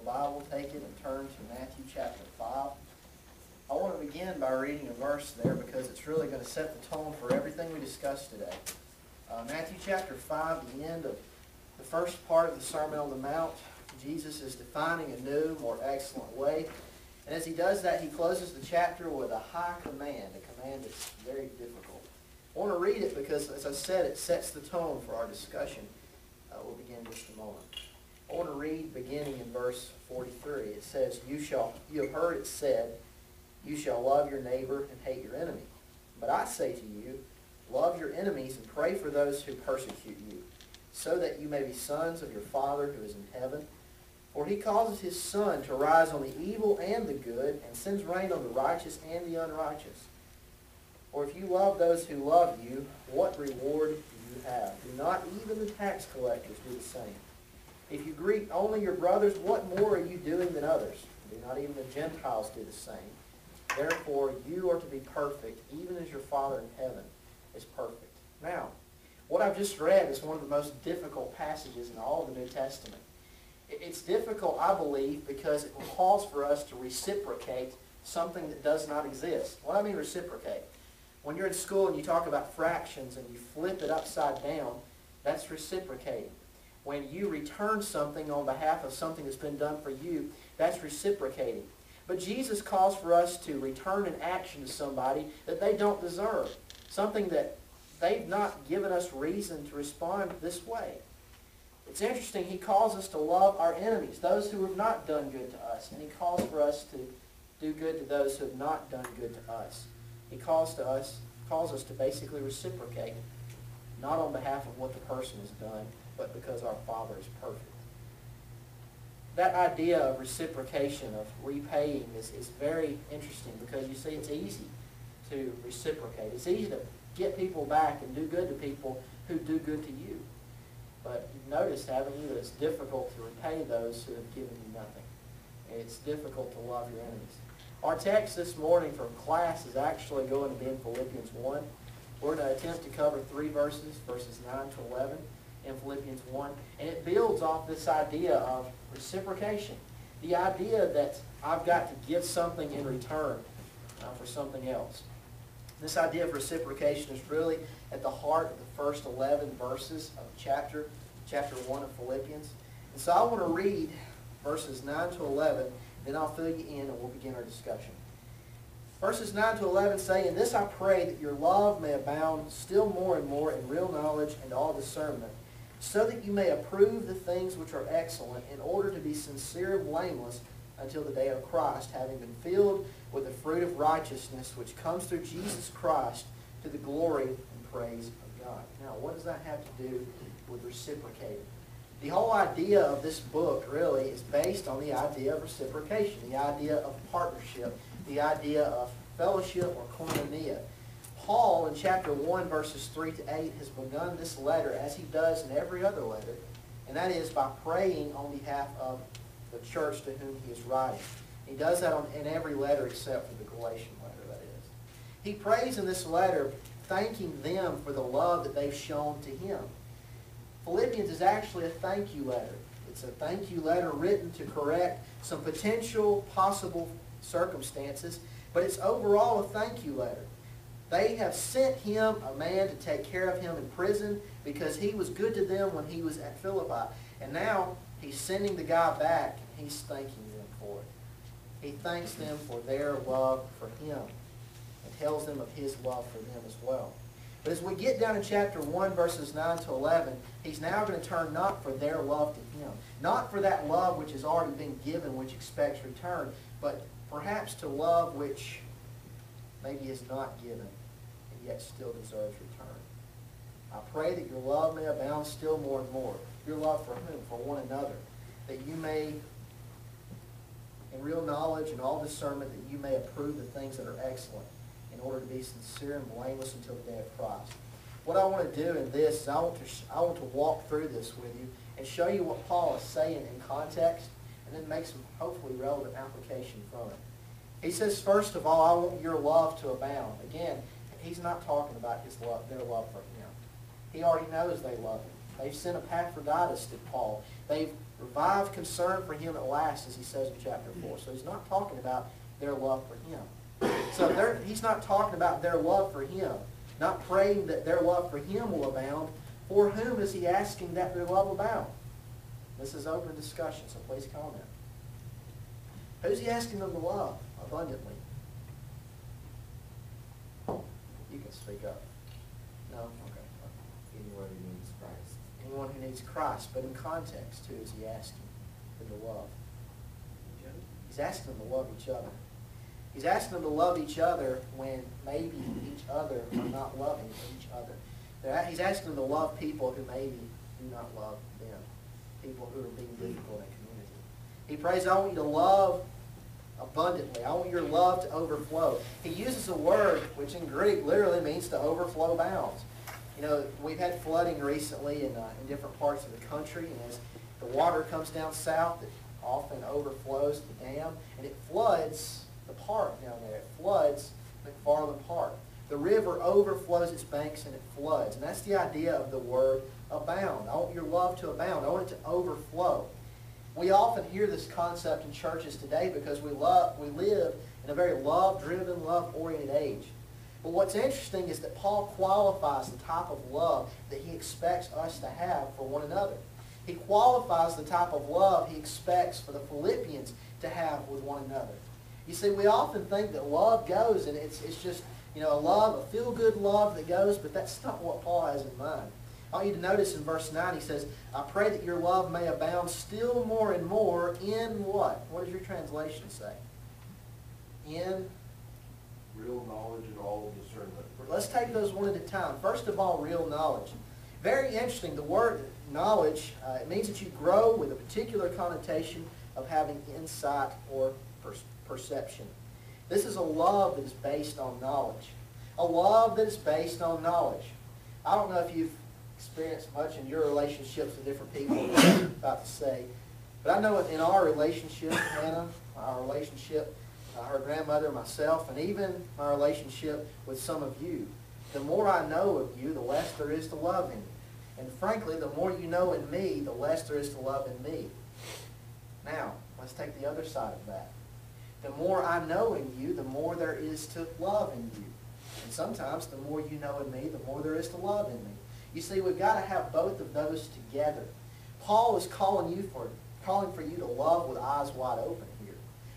Bible, take it and turn to Matthew chapter 5. I want to begin by reading a verse there because it's really going to set the tone for everything we discussed today. Matthew chapter 5, the end of the first part of the Sermon on the Mount, Jesus is defining a new, more excellent way. And as he does that, he closes the chapter with a high command, a command that's very difficult. I want to read it because, as I said, it sets the tone for our discussion. We'll begin in just a moment. I want to read beginning in verse 43. It says, You have heard it said, you shall love your neighbor and hate your enemy. But I say to you, love your enemies and pray for those who persecute you, so that you may be sons of your Father who is in heaven. For he causes his sun to rise on the evil and the good, and sends rain on the righteous and the unrighteous. For if you love those who love you, what reward do you have? Do not even the tax collectors do the same? If you greet only your brothers, what more are you doing than others? Do not even the Gentiles do the same? Therefore, you are to be perfect, even as your Father in heaven is perfect. Now, what I've just read is one of the most difficult passages in all of the New Testament. It's difficult, I believe, because it calls for us to reciprocate something that does not exist. What I mean reciprocate? When you're in school and you talk about fractions and you flip it upside down, that's reciprocating. When you return something on behalf of something that's been done for you, that's reciprocating. But Jesus calls for us to return an action to somebody that they don't deserve, something that they've not given us reason to respond this way. It's interesting, he calls us to love our enemies, those who have not done good to us, and he calls for us to do good to those who have not done good to us. He calls us to basically reciprocate, not on behalf of what the person has done, but because our Father is perfect. That idea of reciprocation, of repaying, is very interesting because you see it's easy to reciprocate. It's easy to get people back and do good to people who do good to you. But you've noticed, haven't you, that it's difficult to repay those who have given you nothing. It's difficult to love your enemies. Our text this morning from class is actually going to be in Philippians 1. We're going to attempt to cover 3 verses, verses 9 to 11 in Philippians 1. And it builds off this idea of reciprocation. The idea that I've got to give something in return for something else. This idea of reciprocation is really at the heart of the first 11 verses of chapter 1 of Philippians. And so I want to read verses 9 to 11, then I'll fill you in and we'll begin our discussion. Verses 9 to 11 say, In this I pray that your love may abound still more and more in real knowledge and all discernment, so that you may approve the things which are excellent, in order to be sincere and blameless until the day of Christ, having been filled with the fruit of righteousness which comes through Jesus Christ to the glory and praise of God. Now, what does that have to do with reciprocating? The whole idea of this book really is based on the idea of reciprocation, the idea of partnership, the idea of fellowship or koinonia. Paul in chapter 1 verses 3 to 8 has begun this letter as he does in every other letter, and that is by praying on behalf of the church to whom he is writing. He does that in every letter except for the Galatian letter, that is. He prays in this letter thanking them for the love that they've shown to him. Philippians is actually a thank you letter. It's a thank you letter written to correct some potential possible circumstances, but it's overall a thank you letter. They have sent him a man to take care of him in prison because he was good to them when he was at Philippi. And now he's sending the guy back and he's thanking them for it. He thanks them for their love for him and tells them of his love for them as well. But as we get down in chapter 1, verses 9 to 11, he's now going to turn not for their love to him, not for that love which has already been given, which expects return, but perhaps to love which maybe is not given and yet still deserves return. I pray that your love may abound still more and more. Your love for whom? For one another. That you may, in real knowledge and all discernment, that you may approve the things that are excellent, in order to be sincere and blameless until the day of Christ. What I want to do in this is I want to walk through this with you and show you what Paul is saying in context, and then make some hopefully relevant application from it. He says, first of all, I want your love to abound. Again, he's not talking about their love for him. He already knows they love him. They've sent Epaphroditus to Paul. They've revived concern for him at last, as he says in chapter 4. So he's not talking about their love for him. So he's not talking about their love for him, not praying that their love for him will abound. For whom is he asking that their love abound? This is open discussion, so please comment. Who's he asking them to love abundantly? You can speak up. No? Okay. Anyone who needs Christ. Anyone who needs Christ, but in context, who is he asking them to love? He's asking them to love each other. He's asking them to love each other when maybe each other are not loving each other. He's asking them to love people who maybe do not love them, people who are being difficult in community. He prays, I want you to love abundantly. I want your love to overflow. He uses a word which in Greek literally means to overflow bounds. You know, we've had flooding recently in different parts of the country, and as the water comes down south, it often overflows the dam, and it floods the park down there. It floods McFarland Park. The river overflows its banks and it floods. And that's the idea of the word abound. I want your love to abound. I want it to overflow. We often hear this concept in churches today because we live in a very love-driven, love-oriented age. But what's interesting is that Paul qualifies the type of love that he expects us to have for one another. He qualifies the type of love he expects for the Philippians to have with one another. You see, we often think that love goes, and it's just, you know, a feel-good love that goes, but that's not what Paul has in mind. I want you to notice in verse 9, he says, I pray that your love may abound still more and more in what? What does your translation say? In? Real knowledge and all discernment. Let's take those one at a time. First of all, real knowledge. Very interesting. The word knowledge, it means that you grow with a particular connotation of having insight or perception. This is a love that is based on knowledge. A love that is based on knowledge. I don't know if you've experienced much in your relationships with different people, what I'm about to say, but I know in our relationship, Hannah, our relationship, her grandmother, myself, and even my relationship with some of you, the more I know of you, the less there is to love in you. And frankly, the more you know in me, the less there is to love in me. Now, let's take the other side of that. The more I know in you, the more there is to love in you. And sometimes the more you know in me, the more there is to love in me. You see, we've got to have both of those together. Paul is calling for you to love with eyes wide open here.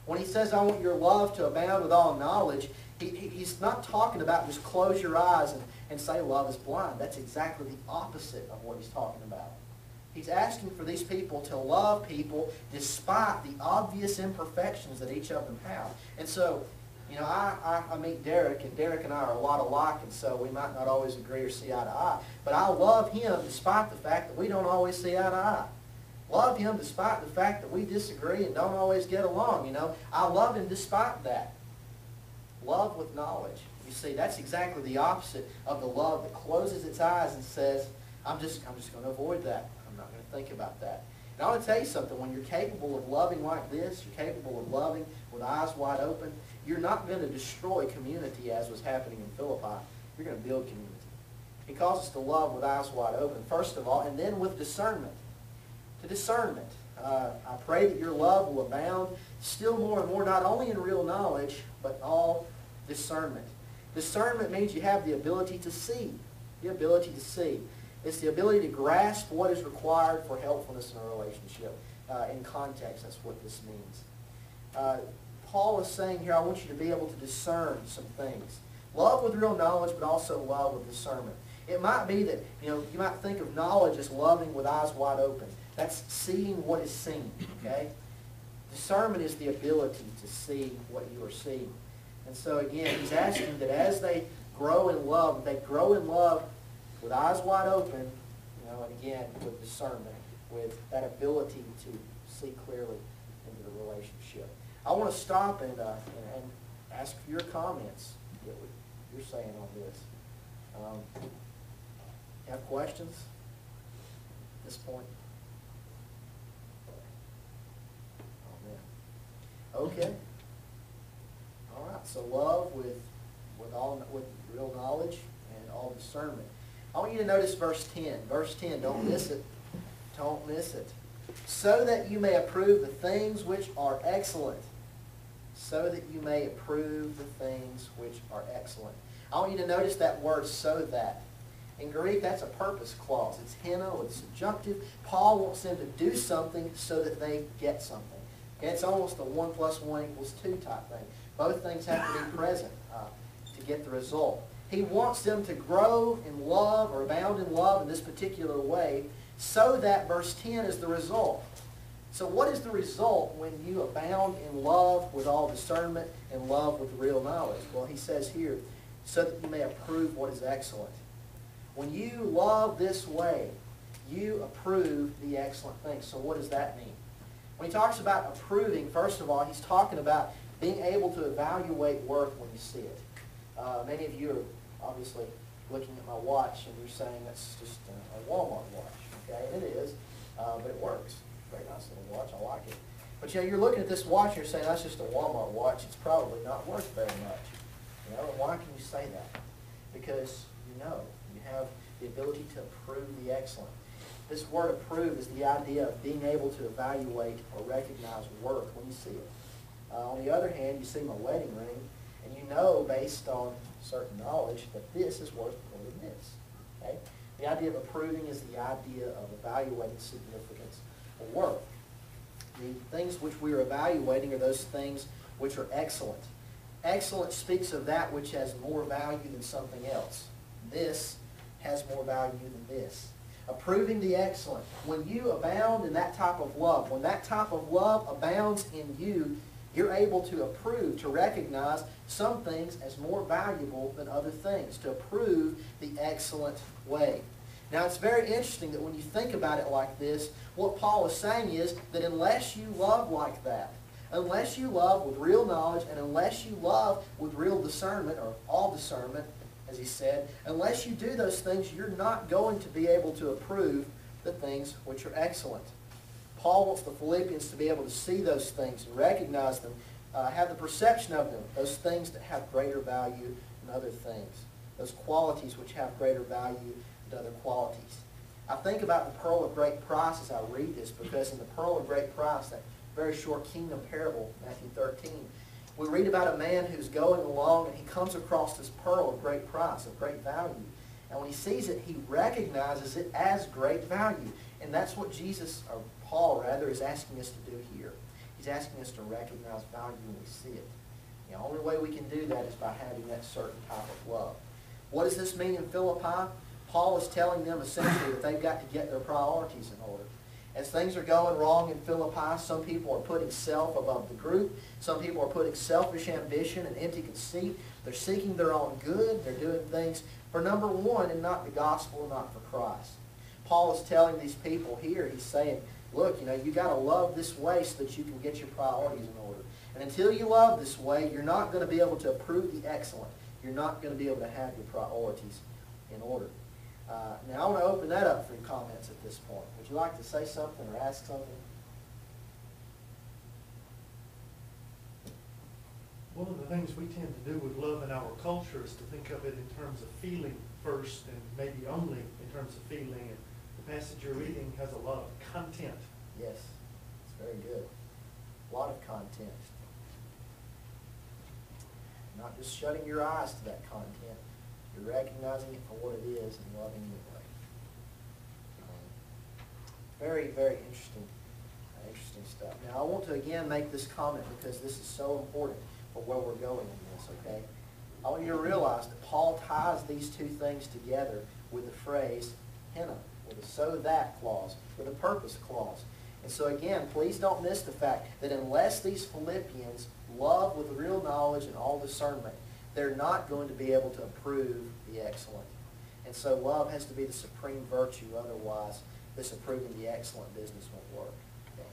When he says, I want your love to abound with all knowledge, he's not talking about just close your eyes and say love is blind. That's exactly the opposite of what he's talking about. He's asking for these people to love people despite the obvious imperfections that each of them have. And so, you know, I meet Derek, and Derek and I are a lot alike, and so we might not always agree or see eye to eye. But I love him despite the fact that we don't always see eye to eye. Love him despite the fact that we disagree and don't always get along, you know. I love him despite that. Love with knowledge. You see, that's exactly the opposite of the love that closes its eyes and says, I'm just going to avoid that. I'm not going to think about that. And I want to tell you something. When you're capable of loving like this, you're capable of loving with eyes wide open, you're not going to destroy community as was happening in Philippi. You're going to build community. He calls us to love with eyes wide open, first of all, and then with discernment. To discernment. I pray that your love will abound still more and more, not only in real knowledge, but all discernment. Discernment means you have the ability to see. The ability to see. It's the ability to grasp what is required for helpfulness in a relationship. In context, that's what this means. Paul is saying here, I want you to be able to discern some things. Love with real knowledge, but also love with discernment. It might be that, you know, you might think of knowledge as loving with eyes wide open. That's seeing what is seen, okay? Discernment is the ability to see what you are seeing. And so again, he's asking that as they grow in love, they grow in love with eyes wide open, you know, and again, with discernment, with that ability to see clearly into the relationship. I want to stop and ask for your comments, what you're saying on this. You have questions at this point? Oh, man. Okay. All right. So love with real knowledge and all discernment. I want you to notice verse 10. Verse 10, don't miss it. Don't miss it. So that you may approve the things which are excellent. So that you may approve the things which are excellent. I want you to notice that word, so that. In Greek, that's a purpose clause. It's heno, it's subjunctive. Paul wants them to do something so that they get something. Okay, it's almost a 1 + 1 = 2 type thing. Both things have to be present to get the result. He wants them to grow in love or abound in love in this particular way, so that verse 10 is the result. So what is the result when you abound in love with all discernment and love with real knowledge? Well, he says here, so that you may approve what is excellent. When you love this way, you approve the excellent things. So what does that mean? When he talks about approving, first of all, he's talking about being able to evaluate work when you see it. Many of you are obviously looking at my watch and you're saying that's just a Walmart watch. Okay, it is, but it works. Very nice little watch, I like it. But you know, you're looking at this watch and you're saying that's just a Walmart watch. It's probably not worth very much. You know, and why can you say that? Because you know, you have the ability to approve the excellent. This word approve is the idea of being able to evaluate or recognize work when you see it. On the other hand, you see my wedding ring, and you know based on certain knowledge that this is worth more than this. Okay? The idea of approving is the idea of evaluating significance of work. The things which we are evaluating are those things which are excellent. Excellence speaks of that which has more value than something else. This has more value than this. Approving the excellent. When you abound in that type of love, when that type of love abounds in you, you're able to approve, to recognize some things as more valuable than other things, to approve the excellent way. Now, it's very interesting that when you think about it like this, what Paul is saying is that unless you love like that, unless you love with real knowledge, and unless you love with real discernment, or all discernment, as he said, unless you do those things, you're not going to be able to approve the things which are excellent. Paul wants the Philippians to be able to see those things and recognize them, have the perception of them, those things that have greater value than other things, those qualities which have greater value than other qualities. I think about the pearl of great price as I read this, because in the pearl of great price, that very short kingdom parable, Matthew 13, we read about a man who's going along and he comes across this pearl of great price, of great value. And when he sees it, he recognizes it as great value. And that's what Jesus, or Paul rather, is asking us to do here. He's asking us to recognize value when we see it. The only way we can do that is by having that certain type of love. What does this mean in Philippi? Paul is telling them essentially that they've got to get their priorities in order. As things are going wrong in Philippi, some people are putting self above the group. Some people are putting selfish ambition and empty conceit. They're seeking their own good. They're doing things for number one and not the gospel, not for Christ. Paul is telling these people here, he's saying, look, you know, you got to love this way so that you can get your priorities in order. And until you love this way, you're not going to be able to approve the excellent. You're not going to be able to have your priorities in order. Now, I want to open that up for your comments at this point. Would you like to say something or ask something? One of the things we tend to do with love in our culture is to think of it in terms of feeling first and maybe only in terms of feeling. And the passage you're reading has a lot of content. Yes, it's very good. A lot of content. Not just shutting your eyes to that content. You're recognizing it for what it is and loving it anyway. Very, very interesting stuff. Now, I want to again make this comment because this is so important for where we're going in this, okay? I want you to realize that Paul ties these two things together with the phrase hina, with a so that clause, with a purpose clause. And so again, please don't miss the fact that unless these Philippians love with real knowledge and all discernment, they're not going to be able to approve the excellent. And so love has to be the supreme virtue, otherwise this approving the excellent business won't work. Okay.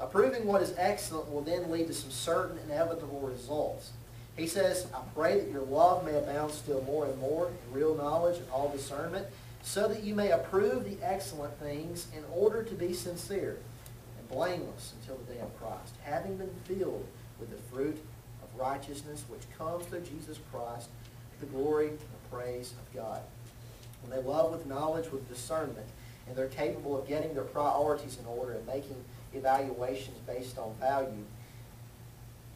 Approving what is excellent will then lead to some certain inevitable results. He says, I pray that your love may abound still more and more in real knowledge and all discernment, so that you may approve the excellent things in order to be sincere and blameless until the day of Christ, having been filled with the fruit of righteousness which comes through Jesus Christ, to the glory and praise of God. And they love with knowledge, with discernment, and they're capable of getting their priorities in order and making evaluations based on value.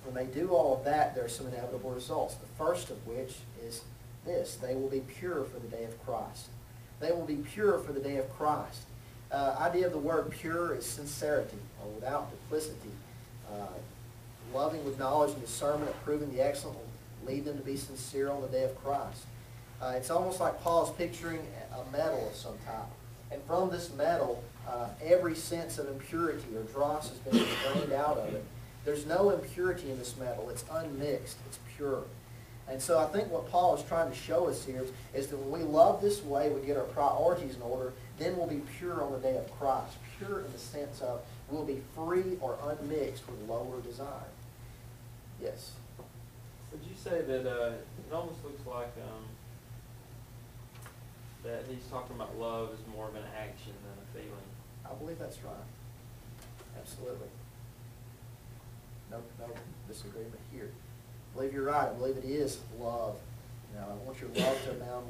When they do all of that, there are some inevitable results. The first of which is this: they will be pure for the day of Christ. They will be pure for the day of Christ. Idea of the word pure is sincerity, or without duplicity. Loving with knowledge and discernment, approving the excellent will lead them to be sincere on the day of Christ. It's almost like Paul's picturing a metal of some type. And from this metal, every sense of impurity or dross has been drained out of it. There's no impurity in this metal. It's unmixed. It's pure. And so I think what Paul is trying to show us here is that when we love this way, we get our priorities in order, then we'll be pure on the day of Christ. Pure in the sense of we'll be free or unmixed with lower desire. Yes? Would you say that it almost looks like that he's talking about love as more of an action than a feeling? I believe that's right. Absolutely. No disagreement here. I believe you're right. I believe it is love. You know, I want your love to abound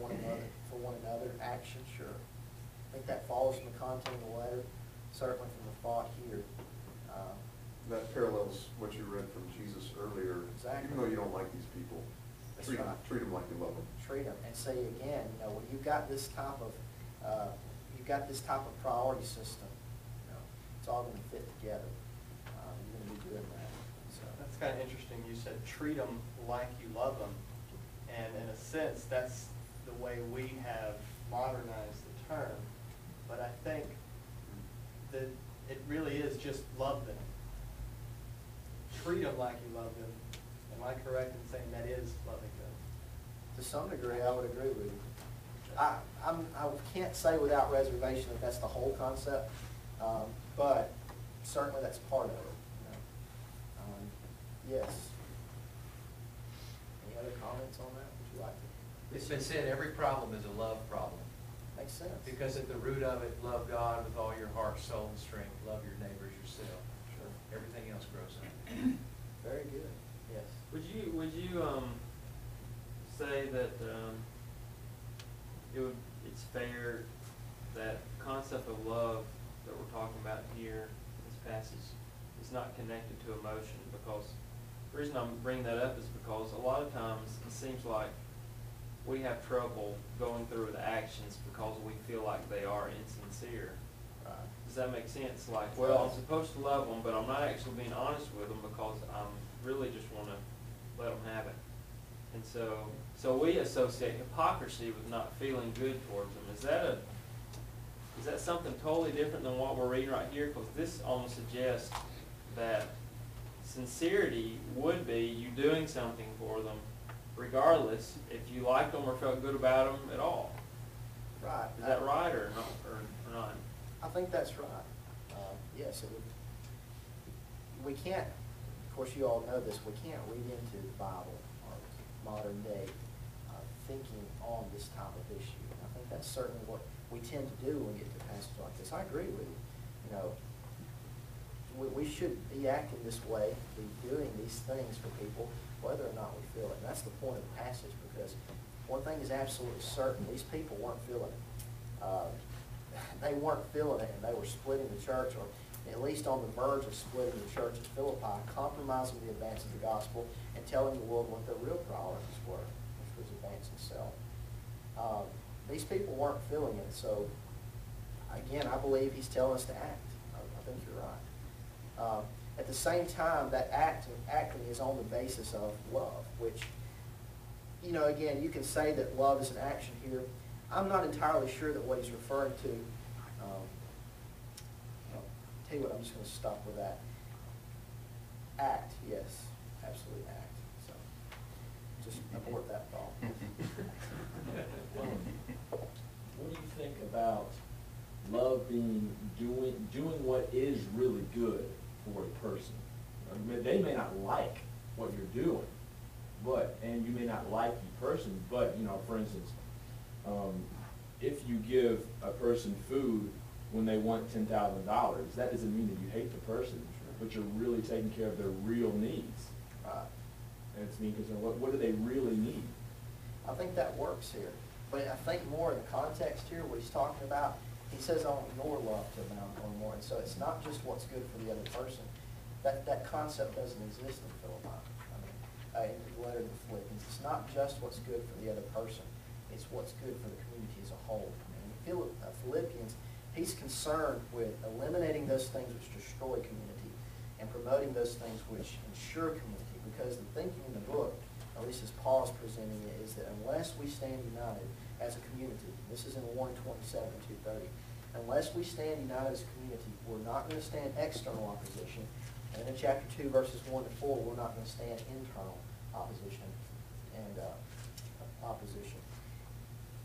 for one another. Action, sure. I think that follows from the content of the letter, certainly from the thought here. That parallels what you read from Jesus earlier. Exactly. Even though you don't like these people, That's treat right. them like you love them. Treat them and say again, you know, when you've got this type of priority system, you know, it's all going to fit together. You're going to be doing that. So That's kind of interesting. You said treat them like you love them. And in a sense, that's the way we have modernized the term. But I think that it really is just love them. Treat them like you love them. Am I correct in saying that is loving them? to some degree, I would agree with you. I can't say without reservation that that's the whole concept, but certainly that's part of it. You know. Yes. Any other comments on that? Would you like to? It's been said, every problem is a love problem. Makes sense. Because at the root of it, love God with all your heart, soul, and strength. Love your neighbors yourself. Sure. Everything else grows up. Very good. Yes. Would you say that it's fair that concept of love that we're talking about here in this passage is not connected to emotion? Because the reason I'm bringing that up is because a lot of times it seems like we have trouble going through with actions because we feel like they are insincere. Right. Does that make sense? Like, well, I'm supposed to love them, but I'm not actually being honest with them because I'm really just want to let them have it. And so we associate hypocrisy with not feeling good towards them. Is that something totally different than what we're reading right here? Because this almost suggests that sincerity would be you doing something for them regardless if you liked them or felt good about them at all. Right. Is that right or not? I think that's right. Yes, it would. We can't, of course you all know this, we can't read into the Bible or modern day thinking on this type of issue. And I think that's certainly what we tend to do when we get to passages like this. I agree with you. You know, we should be acting this way, be doing these things for people, whether or not we feel it. And that's the point of the passage, because one thing is absolutely certain, these people weren't feeling it. They weren't feeling it, and they were splitting the church, or at least on the verge of splitting the church at Philippi, compromising the advance of the gospel, and telling the world what their real priorities were, which was advancing self. These people weren't feeling it, so again, I believe he's telling us to act. I think you're right. At the same time, that acting is on the basis of love, which, you know, again, you can say that love is an action here. I'm not entirely sure that what he's referring to, I'll tell you what, I'm just going to stop with that. Act, yes, absolutely act. So, just abort that thought. What do you think about love being doing what is really good for a person? I mean, they may not like what you're doing, and you may not like the person, but, you know, for instance, if you give a person food when they want $10,000, that doesn't mean that you hate the person, but you're really taking care of their real needs. Right. And it's being concerned, what do they really need? I think that works here. But I think more in the context here, what he's talking about, he says, I want your love to abound more. And so it's not just what's good for the other person. That concept doesn't exist in Philippi. In the letter to the Philippians, it's not just what's good for the other person. It's what's good for the community as a whole. In Philippians, he's concerned with eliminating those things which destroy community and promoting those things which ensure community. Because the thinking in the book, at least as Paul is presenting it, is that unless we stand united as a community, this is in 1:27 and 2:30, unless we stand united as a community, we're not going to stand external opposition. And in chapter 2, verses 1 to 4, we're not going to stand internal opposition and opposition.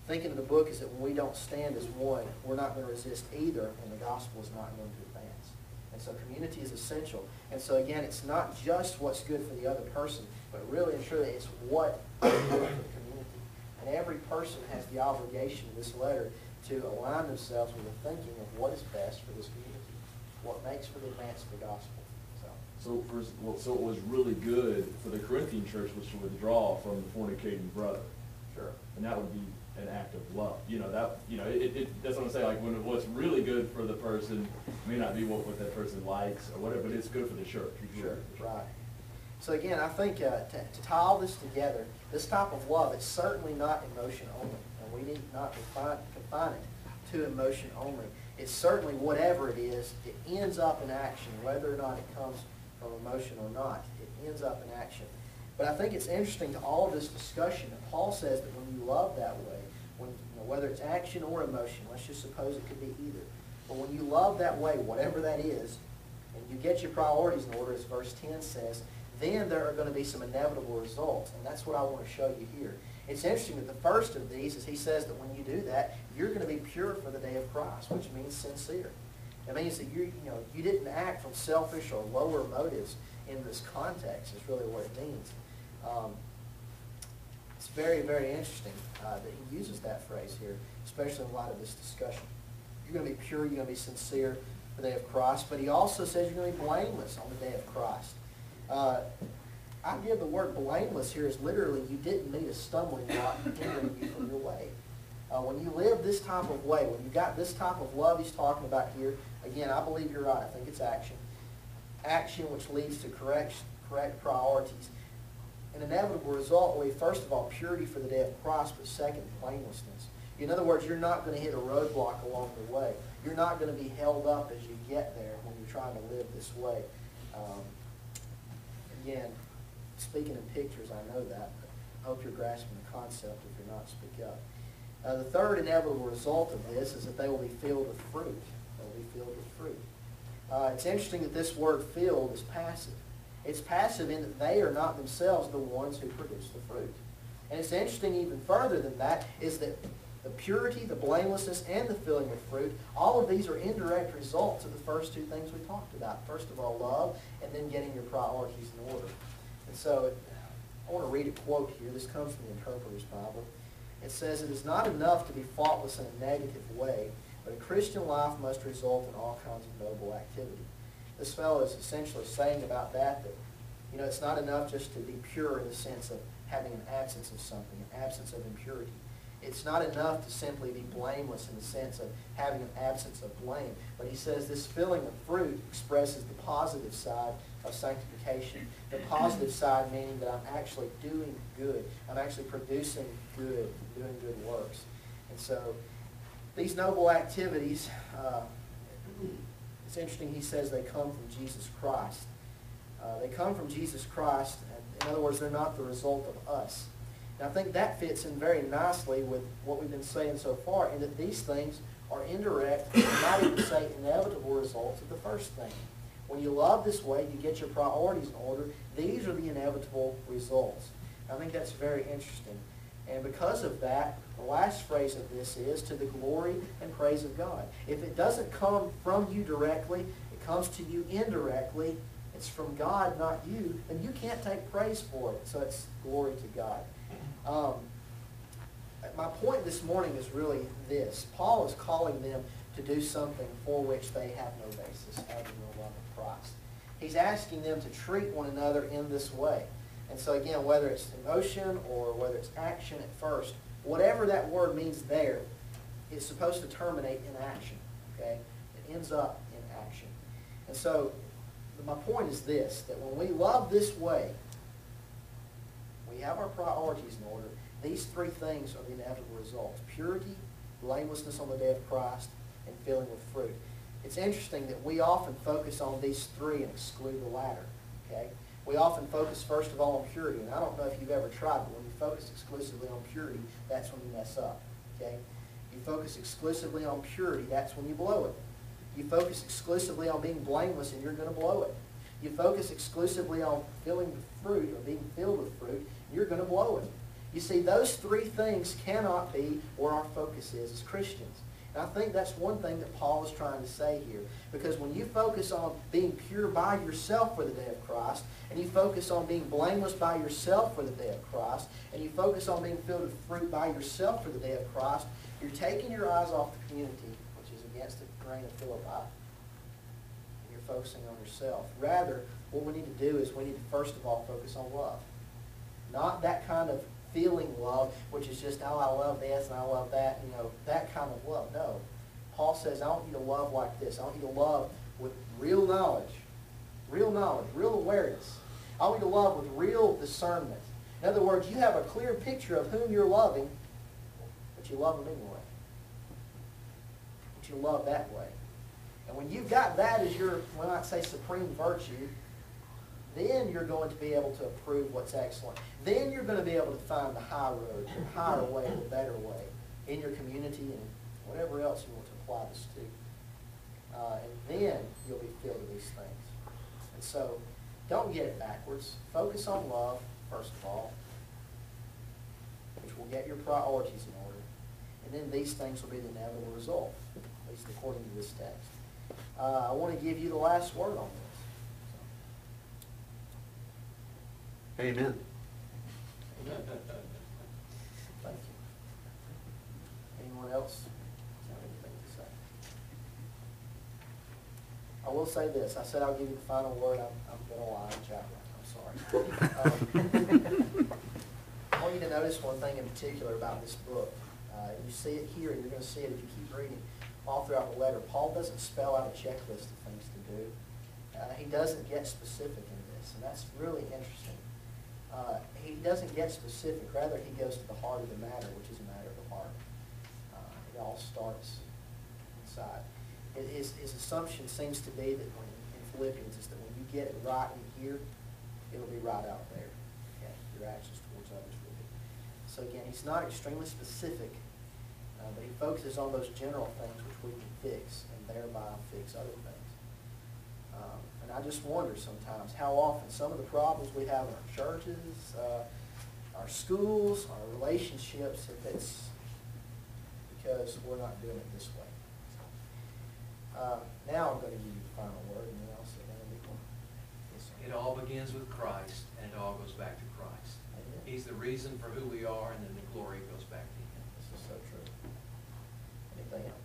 Thinking of the book is that when we don't stand as one, we're not going to resist either, and the gospel is not going to advance. And so community is essential. And so again, it's not just what's good for the other person, but really and truly it's what is good for the community. And every person has the obligation in this letter to align themselves with the thinking of what is best for this community, what makes for the advance of the gospel. So it was really good for the Corinthian church was to withdraw from the fornicating brother. Sure. And that would be an act of love. That's what I'm saying, like when what's really good for the person may not be what that person likes or whatever, but it's good for the church. Sure, right. So again, I think to tie all this together, this type of love, it's certainly not emotion only. And we need not confine it to emotion only. It's certainly whatever it is, it ends up in action, whether or not it comes from emotion or not. It ends up in action. But I think it's interesting to all of this discussion that Paul says that when you love that way, whether it's action or emotion, let's just suppose it could be either. But when you love that way, whatever that is, and you get your priorities in order, as verse 10 says, then there are going to be some inevitable results. And that's what I want to show you here. It's interesting that the first of these is he says that when you do that, you're going to be pure for the day of Christ, which means sincere. It means that you didn't act from selfish or lower motives in this context, is really what it means. It's very, very interesting that he uses that phrase here, especially in light of this discussion. You're going to be pure, you're going to be sincere for the day of Christ, but he also says you're going to be blameless on the day of Christ. I give the word blameless here is literally you didn't meet a stumbling block hindering you from your way. When you live this type of way, when you got this type of love he's talking about here, again, I believe you're right. I think it's action. Action which leads to correct priorities. An inevitable result will be, first of all, purity for the day of Christ, but second, blamelessness. In other words, you're not going to hit a roadblock along the way. You're not going to be held up as you get there when you're trying to live this way. Again, speaking in pictures, I know that, but I hope you're grasping the concept. If you're not, speak up. The third inevitable result of this is that they will be filled with fruit. They will be filled with fruit. It's interesting that this word filled is passive. It's passive in that they are not themselves the ones who produce the fruit. And it's interesting even further than that is that the purity, the blamelessness, and the filling with fruit, all of these are indirect results of the first two things we talked about. First of all, love, and then getting your priorities in order. And so I want to read a quote here. This comes from the Interpreter's Bible. It says, "It is not enough to be faultless in a negative way, but a Christian life must result in all kinds of noble activity." This fellow is essentially saying about that it's not enough just to be pure in the sense of having an absence of something, an absence of impurity. It's not enough to simply be blameless in the sense of having an absence of blame. But he says this filling of fruit expresses the positive side of sanctification. The positive side meaning that I'm actually doing good. I'm actually producing good, doing good works. And so these noble activities, it's interesting he says they come from Jesus Christ. They come from Jesus Christ. In other words, they're not the result of us. And I think that fits in very nicely with what we've been saying so far, in that these things are indirect, you might even say inevitable results of the first thing. When you love this way, you get your priorities in order. These are the inevitable results. I think that's very interesting. And because of that, the last phrase of this is to the glory and praise of God. If it doesn't come from you directly, it comes to you indirectly, it's from God, not you, then you can't take praise for it. So it's glory to God. My point this morning is really this. Paul is calling them to do something for which they have no basis other than the love of Christ. He's asking them to treat one another in this way. And so again, whether it's emotion or whether it's action at first, whatever that word means there, it's supposed to terminate in action, okay? It ends up in action. And so, my point is this, that when we love this way, we have our priorities in order, these three things are the inevitable results: purity, blamelessness on the day of Christ, and filling with fruit. It's interesting that we often focus on these three and exclude the latter, okay? We often focus first of all on purity, and I don't know if you've ever tried, but when you focus exclusively on purity, that's when you mess up, okay? You focus exclusively on purity, that's when you blow it. You focus exclusively on being blameless, and you're going to blow it. You focus exclusively on filling with fruit or being filled with fruit, and you're going to blow it. You see, those three things cannot be where our focus is as Christians. And I think that's one thing that Paul is trying to say here. Because when you focus on being pure by yourself for the day of Christ, and you focus on being blameless by yourself for the day of Christ, and you focus on being filled with fruit by yourself for the day of Christ, you're taking your eyes off the community, which is against the grain of Philippi, and you're focusing on yourself. Rather, what we need to do is we need to first of all focus on love. Not that kind of feeling love, which is just, oh, I love this and I love that, that kind of love. No. Paul says, I want you to love like this. I want you to love with real knowledge, real awareness. I want you to love with real discernment. In other words, you have a clear picture of whom you're loving, but you love them anyway. But you love that way. And when you've got that as your, we might say, supreme virtue, then you're going to be able to approve what's excellent. Then you're going to be able to find the high road, the higher way, the better way in your community and whatever else you want to apply this to. And then you'll be filled with these things. And so, don't get it backwards. Focus on love, first of all, which will get your priorities in order. And then these things will be the inevitable result, at least according to this text. I want to give you the last word on this. Amen. Amen. Thank you. Anyone else have anything to say? I will say this. I said I'll give you the final word. I'm going to lie. I'm sorry. I want you to notice one thing in particular about this book. You see it here, and you're going to see it if you keep reading all throughout the letter. Paul doesn't spell out a checklist of things to do. He doesn't get specific in this, and that's really interesting. He doesn't get specific. Rather, he goes to the heart of the matter, which is a matter of the heart. It all starts inside. His assumption seems to be that in Philippians is that when you get it right in here, it'll be right out there. Okay? Your actions towards others will be. So again, he's not extremely specific, but he focuses on those general things which we can fix, and thereby fix other things. And I just wonder sometimes how often some of the problems we have in our churches, our schools, our relationships, if it's because we're not doing it this way. Now I'm going to give you the final word, and then I'll sit down and be quiet. Yes, sir. It all begins with Christ, and it all goes back to Christ. Amen. He's the reason for who we are, and then the glory goes back to Him. This is so true. Anything else?